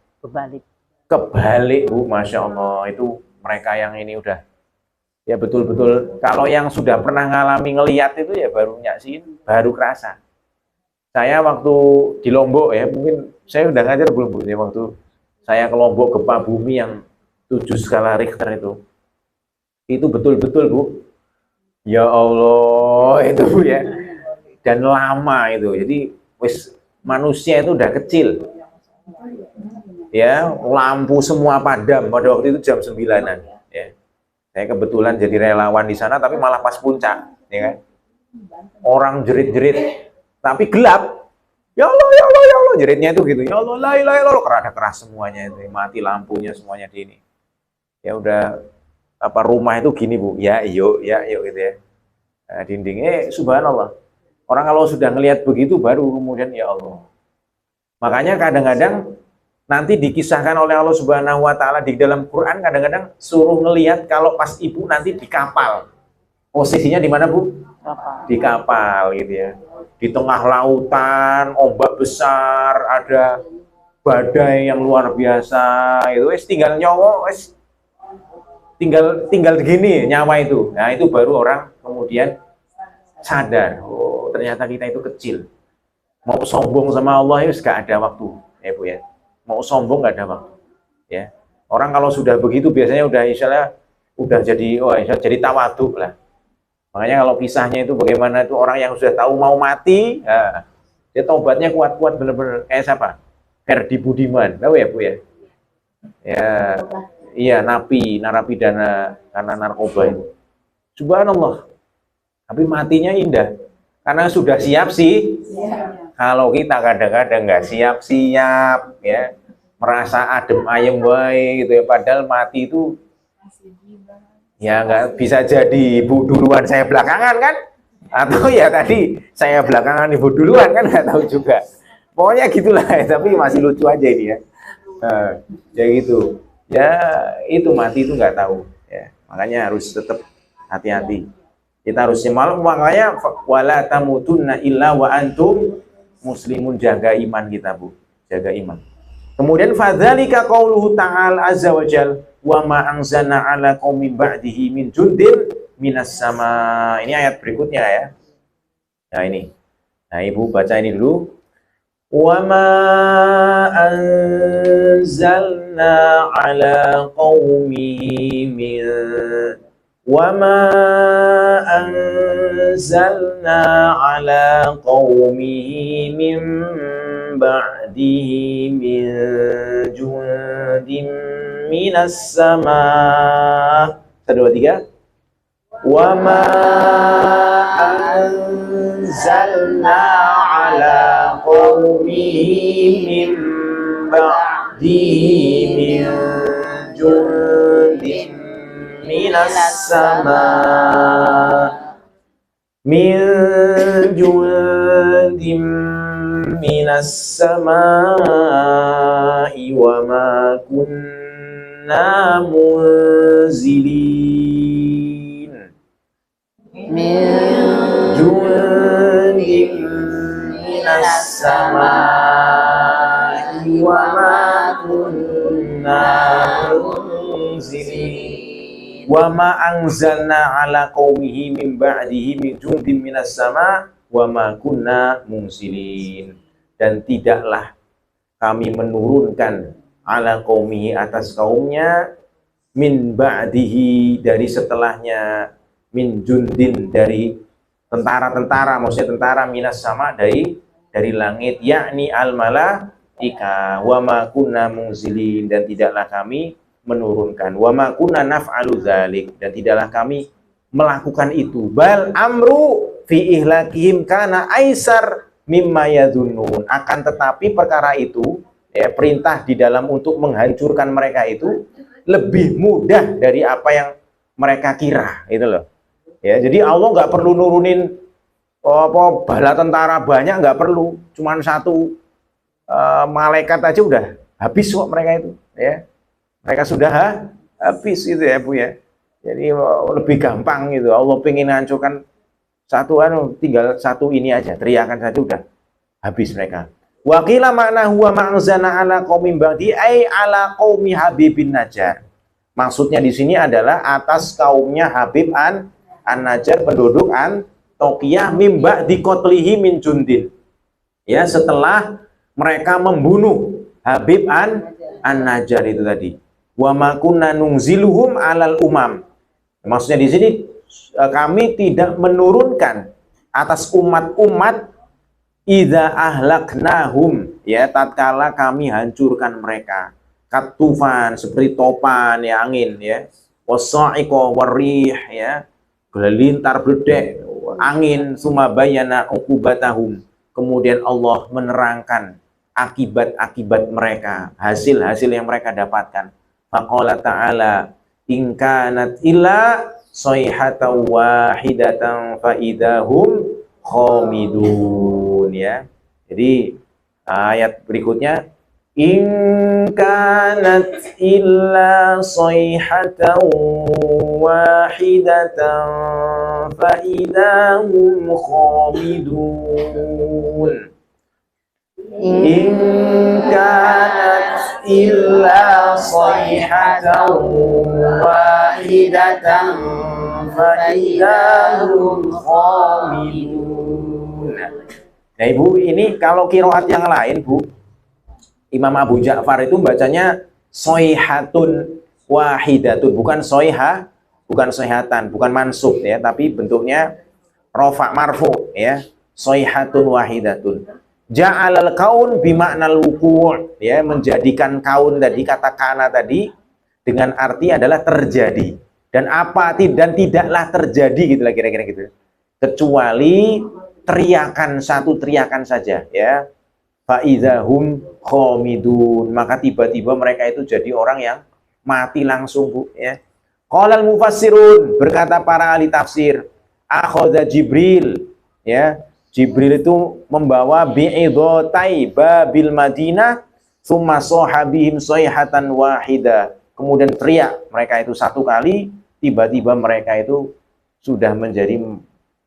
kebalik, Bu. Masya Allah, itu mereka yang ini udah ya betul-betul, kalau yang sudah pernah ngalami ngeliat itu ya baru nyaksin, baru kerasa. Saya waktu di Lombok ya, mungkin saya udah ngajar belum, Bu, ya, waktu saya ke Lombok gempa bumi yang 7 skala Richter itu betul-betul, Bu, ya Allah, itu, Bu, ya, dan lama itu. Jadi wis manusia itu udah kecil ya, lampu semua padam pada waktu itu jam 9-an ya. Saya kebetulan jadi relawan di sana, tapi malah pas puncak, ya kan? Orang jerit-jerit, tapi gelap. Ya Allah, ya Allah, ya Allah, jeritnya itu gitu. Ya Allah, la ilaha illallah, keras semuanya itu, mati lampunya semuanya di ini. Ya udah, apa rumah itu gini, Bu. Ya, yuk gitu ya. Nah, dindingnya, subhanallah. Orang kalau sudah ngelihat begitu, baru kemudian ya Allah. Makanya kadang-kadang nanti dikisahkan oleh Allah Subhanahu wa taala di dalam Quran, kadang-kadang suruh ngelihat kalau pas Ibu nanti di kapal. Posisinya di mana, Bu? Di kapal gitu ya. Di tengah lautan, ombak besar, ada badai yang luar biasa. Itu tinggal nyawa, tinggal gini nyawa itu. Nah, itu baru orang kemudian sadar, oh ternyata kita itu kecil. Mau sombong sama Allah itu gak ada waktu, ya Bu ya. Mau sombong nggak ada waktu, ya. Orang kalau sudah begitu biasanya udah insya udah jadi, jadi tawadhu lah. Makanya kalau kisahnya itu bagaimana itu orang yang sudah tahu mau mati, nah, dia taubatnya kuat-kuat bener-bener. Kayak siapa? Ferdi Budiman, tahu ya, Bu ya? Ya, iya, narapidana karena narkoba itu. Subhanallah. Tapi matinya indah, karena sudah siap sih. Kalau kita kadang-kadang nggak siap-siap, ya, merasa adem ayem baik gitu ya, padahal mati itu ya nggak bisa jadi Ibu duluan saya belakangan kan, atau ya tadi saya belakangan Ibu duluan kan, nggak tahu juga. Pokoknya gitulah, tapi masih lucu aja ini ya. Nah, ya gitu. Ya itu mati itu nggak tahu, ya. Makanya harus tetap hati-hati. Kita harus simak, makanya wala tamutunna illa wa antum muslimun, jaga iman kita, Bu. Jaga iman. Kemudian fadzalika qauluhu ta'ala azza wa jal wa ma anzalna ala qaumin ba'dihi min jundin minas sama. Ini ayat berikutnya ya. Nah ini. Nah Ibu baca ini dulu. Wa ma anzalna ala qaumihi min وَمَا أَنزَلْنَا عَلَى قَوْمِهِ مِنْ بَعْدِهِ مِنْ جُنْدٍ مِنَ السَّمَاءِ. 1, 2, 3. وَمَا أَنزَلْنَا عَلَى قَوْمِهِ مِنْ بَعْدِهِ مِنْ جُنْدٍ minas sama min jundim minas sama wa ma kunna munzilin min jundim minas sama wa ma kunna munzilin. Wa ma anzalna ala qaumihi min ba'dihi min jundin minas sama wa ma kunna munzilin. Dan tidaklah kami menurunkan ala qaumihi atas kaumnya min ba'dihi dari setelahnya min jundin dari tentara-tentara, maksudnya tentara minas sama dari langit, yakni al malaika wa ma kunna munzilin, dan tidaklah kami menurunkan wa ma kunna naf'alu dzalik, dan tidaklah kami melakukan itu, bal amru fi ihlakihim kana aisar mimma yadhunnun, akan tetapi perkara itu ya, perintah di dalam untuk menghancurkan mereka itu lebih mudah dari apa yang mereka kira, itu loh ya. Jadi Allah nggak perlu nurunin bala tentara banyak, nggak perlu, cuman satu malaikat aja udah habis kok mereka itu ya. Mereka sudah habis gitu ya Bu ya. Jadi lebih gampang gitu. Allah pengen hancurkan satu tinggal satu ini aja, teriakan saja udah habis mereka. Wa qila ma'nahu wa ma'zana ala qaumim ba'di ay ala qaumi Habib bin Najjar. Maksudnya di sini adalah atas kaumnya Habib an-Najjar, penduduk Antokiyah, mim ba'di qatlihi min jundin. Ya, setelah mereka membunuh Habib an-Najjar itu tadi. Wa ma kunna nunziluhum alal umam. Maksudnya di sini kami tidak menurunkan atas umat-umat idza ahlaknahum, ya, tatkala kami hancurkan mereka. Katufan, seperti topan ya, angin ya. Wasa'iqa warih ya, gelintar bledek angin, sumabayana uqubatahum. Kemudian Allah menerangkan akibat-akibat mereka, hasil-hasil yang mereka dapatkan. Faqala ta'ala in kanat illa sayhatan wahidatan fa idahum khamidun ya. Jadi ayat berikutnya in kanat illa sayhatan wahidatan fa idahum khamidun. In kanat illa sayhatan wahidatan fa idahum khamidun. Nah Ibu, ini kalau qiraat yang lain Bu, Imam Abu Ja'far itu bacanya sayhatun wahidatun, bukan soyha, bukan soyhatan, bukan mansub ya, tapi bentuknya rofa marfu ya, sayhatun wahidatun. Ja'alal kaun bima'nal wuku' ya, menjadikan kaun tadi, kata kana tadi dengan arti adalah terjadi, dan apa dan tidaklah terjadi gitulah kira-kira gitu, kecuali teriakan, satu teriakan saja ya, fa idzahum khamidun, maka tiba-tiba mereka itu jadi orang yang mati langsung Bu ya. Qalal mufassirun, berkata para ahli tafsir, akhadha Jibril ya, Jibril itu membawa bi'idotai babil Madinah summa sohabihim soyhatan wahida, kemudian teriak mereka itu satu kali, tiba-tiba mereka itu sudah menjadi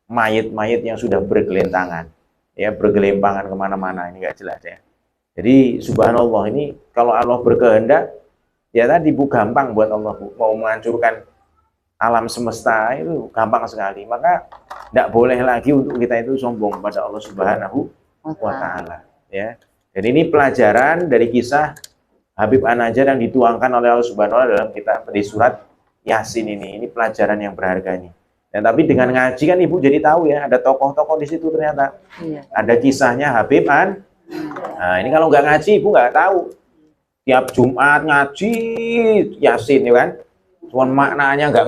mayit-mayit yang sudah bergelentangan, ya, bergelimpangan kemana-mana, ini nggak jelas ya. Jadi subhanallah, ini kalau Allah berkehendak, ya tadi Bu, gampang buat Allah, Bu. Mau menghancurkan alam semesta itu gampang sekali. Maka tidak boleh lagi untuk kita itu sombong pada Allah Subhanahu wa Ta'ala, ya. Dan ini pelajaran dari kisah Habib An-Najjar yang dituangkan oleh Allah Subhanahu wa Ta'ala dalam kitab di surat Yasin ini. Ini pelajaran yang berharga ini. Dan tapi dengan ngaji kan Ibu jadi tahu ya, ada tokoh-tokoh di situ ternyata. Iya. Ada kisahnya Habib An. Nah, ini kalau nggak ngaji Ibu nggak tahu. Tiap Jumat ngaji Yasin ya kan. Cuman maknanya nggak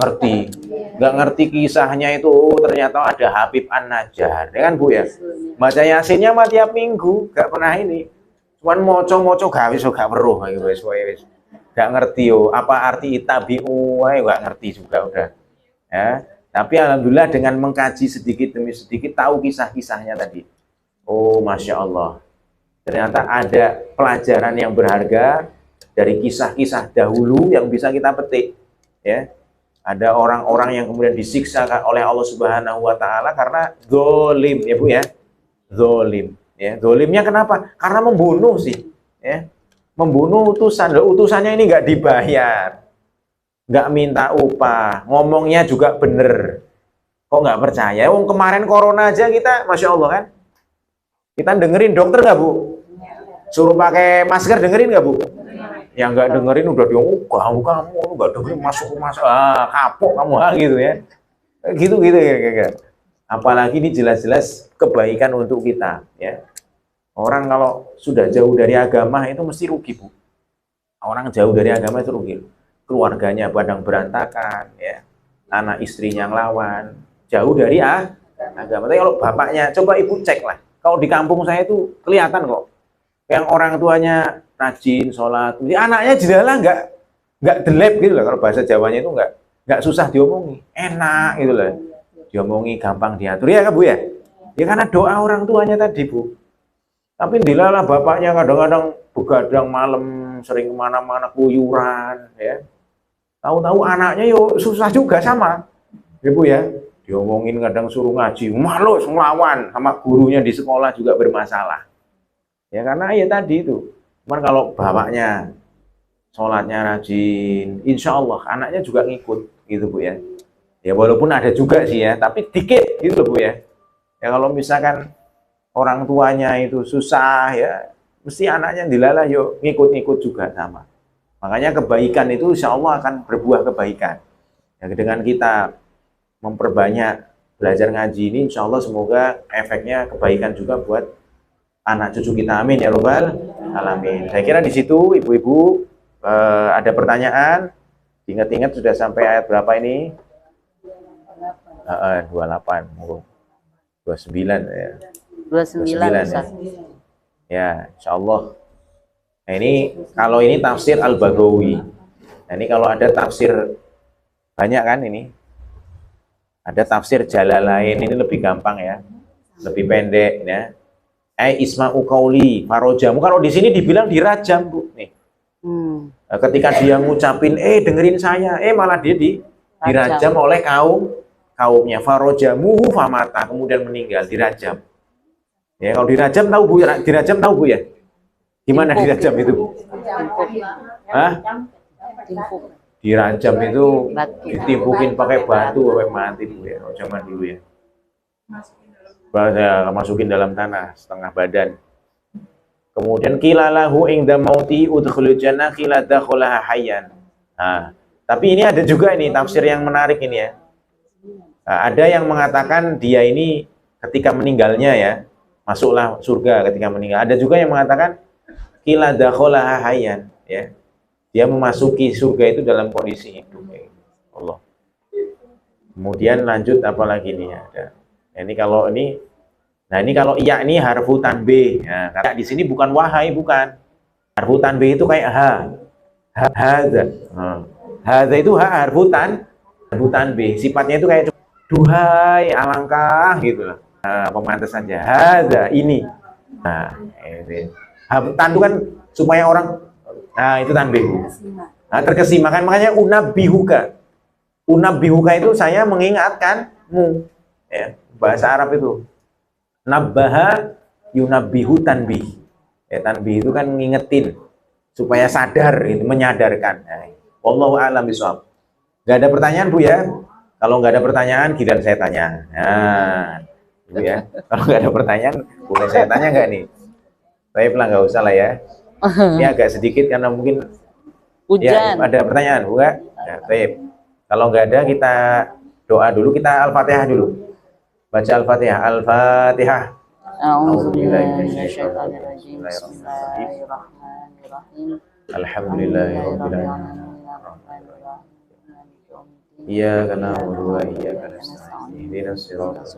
ngerti kisahnya itu. Ternyata ada Habib An-Najjar, ya kan Bu ya. Baca Yasinnya mah tiap minggu, nggak pernah ini. Cuman moco-moco gak wis gak weruh wis. Gak ngerti yo apa arti tabi'u, gak ngerti juga udah. Ya, tapi alhamdulillah dengan mengkaji sedikit demi sedikit tahu kisah-kisahnya tadi. Oh, Masya Allah. Ternyata ada pelajaran yang berharga dari kisah-kisah dahulu yang bisa kita petik, ya. Ada orang-orang yang kemudian disiksa oleh Allah Subhanahu wa Ta'ala karena zalim, ya Bu ya. Zalim. Ya, dolimnya kenapa? Karena membunuh sih, ya, membunuh utusan. Loh, utusannya ini nggak dibayar, nggak minta upah, ngomongnya juga bener. Kok nggak percaya? Wong kemarin corona aja kita, Masya Allah kan, kita dengerin dokter nggak Bu? Suruh pakai masker dengerin nggak Bu? Yang nggak dengerin udah kamu nggak dengerin masuk kapok kamu gitu ya, gitu ya. Apalagi ini jelas-jelas kebaikan untuk kita, ya. Orang kalau sudah jauh dari agama itu mesti rugi, Bu. Orang jauh dari agama itu rugi. Keluarganya padang berantakan, ya. Anak istrinya ngelawan, jauh dari agama. Tapi kalau bapaknya, coba Ibu cek lah. Kalau di kampung saya itu kelihatan kok. Yang orang tuanya rajin sholat, anaknya jedalah nggak delep gitu lah. Kalau bahasa Jawanya itu nggak susah diomongi, enak gitu lah. Diomongi gampang diatur ya kan Bu ya? Ya karena doa orang tuanya tadi Bu. Tapi dilalah bapaknya kadang-kadang begadang malam, sering kemana-mana keluyuran, ya. Tahu-tahu anaknya yo susah juga sama, ya Bu ya. Diomongin kadang suruh ngaji, malu ngelawan sama gurunya di sekolah juga bermasalah. Ya karena ya tadi itu. Cuman kalau bapaknya sholatnya rajin, insya Allah anaknya juga ngikut, gitu Bu ya. Ya walaupun ada juga sih ya, tapi dikit gitu loh Bu ya. Ya kalau misalkan orang tuanya itu susah ya, mesti anaknya dilalah yuk ngikut-ngikut juga sama. Makanya kebaikan itu insya Allah akan berbuah kebaikan. Ya, dengan kita memperbanyak belajar ngaji ini, insya Allah semoga efeknya kebaikan juga buat anak cucu kita. Amin ya Rabbal Alamin. Saya kira di situ ibu-ibu ada pertanyaan. Ingat-ingat sudah sampai ayat berapa ini? 28, 29 ya. 29 ya. Ya, insya Allah. Nah, ini kalau ini tafsir Al-Baghawi. Nah, ini kalau ada tafsir banyak kan ini. Ada tafsir Jalalain, ini lebih gampang ya. Lebih pendek ya. Isma'u qauli farojamu. Kalau di sini dibilang dirajam, Bu. Nih. Ketika dia ngucapin dengerin saya, malah dia dirajam oleh kaumnya. Farojamuhu famata, kemudian meninggal, dirajam. Ya, kalau dirajam tahu Bu, dirajam tahu Bu ya? Gimana dirajam itu, Bu? Hah? Dirajam itu ditimpukin pakai batu sampai mati Bu ya, kalau zaman dulu ya. Masukin dalam tanah setengah badan. Kemudian kilalahu ingda mauti udkhulul jannah qila dakhulaha hayyan. Nah, tapi ini ada juga ini tafsir yang menarik ini ya. Nah, ada yang mengatakan dia ini ketika meninggalnya ya, masuklah surga ketika meninggal. Ada juga yang mengatakan qila dakhulaha hayyan ya. Dia memasuki surga itu dalam kondisi hidup. Allah. Kemudian lanjut apa lagi nih ada. Ini kalau ini, nah ini kalau iya ini harfu tanbih. Nah, karena di sini bukan wahai, bukan. Harfu tanbih itu kayak hadza. Hadza itu harfu tanbih. Sifatnya itu kayak duhai, alangkah gitu lah. Pemantasannya hadza ini. Nah, tan itu kan supaya orang, nah itu tanbih. Nah, terkesima kan, makanya unabbihuka. Unabbihuka itu saya mengingatkan mu. Ya, bahasa Arab itu nabbaha yunabbihu tanbih. Ya, tanbih itu kan ngingetin supaya sadar, itu menyadarkan. Nah, wallahu a'lam bishawab. Gak ada pertanyaan Bu ya? Kalau nggak ada pertanyaan, giliran saya tanya. Nah, Bu ya. Kalau nggak ada pertanyaan, boleh saya tanya nggak nih? Baik lah, nggak usah lah ya. Ini agak sedikit karena mungkin ya Hujan. ada pertanyaan Bu ya? Ya, baik. Kalau nggak ada, kita doa dulu, kita Al-Fatihah dulu. Baca Al-Fatihah. Al-Fatihah. A'udzubillahiminasyaitonirrajim. Bismillahirrahmanirrahim. Alhamdulillahirrahmanirrahim. Iyyaka na'budu wa iyyaka nasta'in. Ihdinas siratal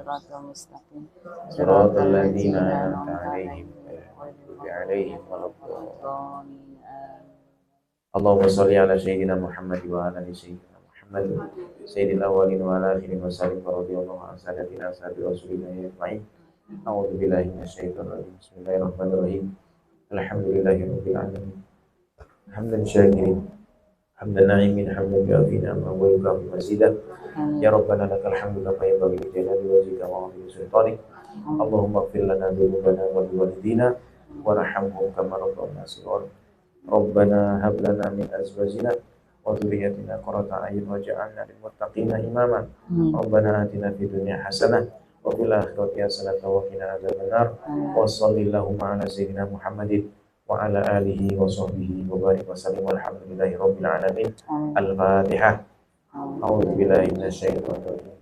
mustaqim. Siratal ladzina an'amta 'alaihim ghairil maghdubi 'alaihim waladdallin. Allahumma shalli 'ala sayyidina Muhammad wa 'ala ali sayyidina Muhammad. Sayyidil awwalin wa 'ala akhirin wa sallim radhiyallahu 'an sadatina ashabi rasulillah ajma'in. A'udzu billahi minasyaitonir rajim. Bismillahirrahmanirrahim. Alhamdulillahirabbil alamin. Hamdan syakirin. Hamdan na'imin, hamdan kafina, wa yukafi mazidah. Ya Rabbana lakal hamdu kama yanbaghi li jalali wajhika wa 'azimi sultanik. Allahumma ighfir lana dhunubana wa liwalidina warhamhum kama rabbawna shighara. Rabbana hab lana min azwajina wa dhurriyyatina qurrata a'yun waj'alna lil muttaqina imama. Rabbana atina fid dunya hasanah wa fil akhirati hasanah wa qina adzabannar. Wa sallallahu ala sayyidina Muhammadin wa ala alihi wa sahbihi wa barik wa sallim walhamdulillahi rabbil alamin. Al-Fatihah. A'udzu billahi minasyaitonir rajim.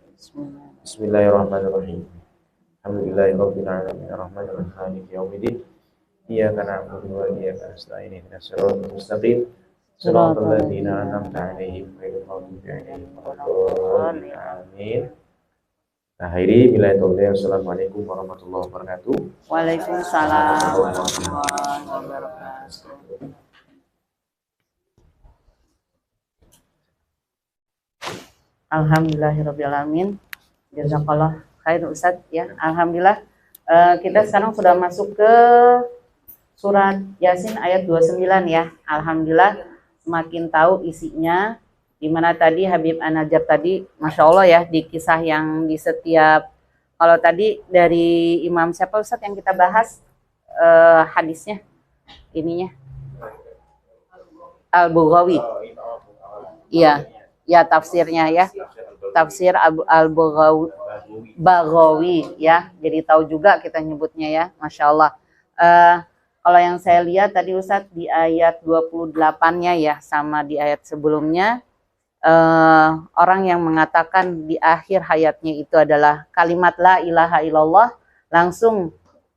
Bismillahirrahmanirrahim. Alhamdulillahi rabbil alamin arrahmanir rahim maliki yaumiddin. Iyyaka na'budu wa iyyaka nasta'in ihdinas siratal mustaqim. Siratal ladzina an'amta 'alaihim ghairil maghdubi 'alaihim waladdallin. Amin. Akhiri bila taufiq. Assalamualaikum warahmatullahi wabarakatuh. Waalaikumsalam warahmatullahi wabarakatuh. Alhamdulillahirrabbilalamin. Jazakallah khair Ustadz ya. Alhamdulillah kita sekarang sudah masuk ke surat Yasin ayat 29 ya. Alhamdulillah semakin tahu isinya. Dimana tadi Habib An-Najjar tadi, Masya Allah ya, di kisah yang di setiap, kalau tadi dari Imam siapa Ustadz yang kita bahas hadisnya, ininya, Al-Baghawi. Iya, ya tafsirnya ya, tafsir Al-Baghawi ya, jadi tahu juga kita nyebutnya ya, Masya Allah. Kalau yang saya lihat tadi Ustadz di ayat 28-nya ya, sama di ayat sebelumnya, orang yang mengatakan di akhir hayatnya itu adalah kalimat la ilaha illallah, langsung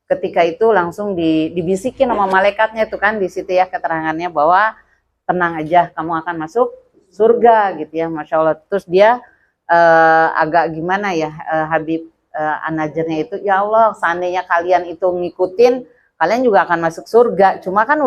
ketika itu langsung dibisikin sama malaikatnya itu kan di situ ya keterangannya bahwa tenang aja kamu akan masuk surga gitu ya, Masya Allah. Terus dia agak gimana ya, Habib An-Najjarnya itu, ya Allah seandainya kalian itu ngikutin kalian juga akan masuk surga, cuma kan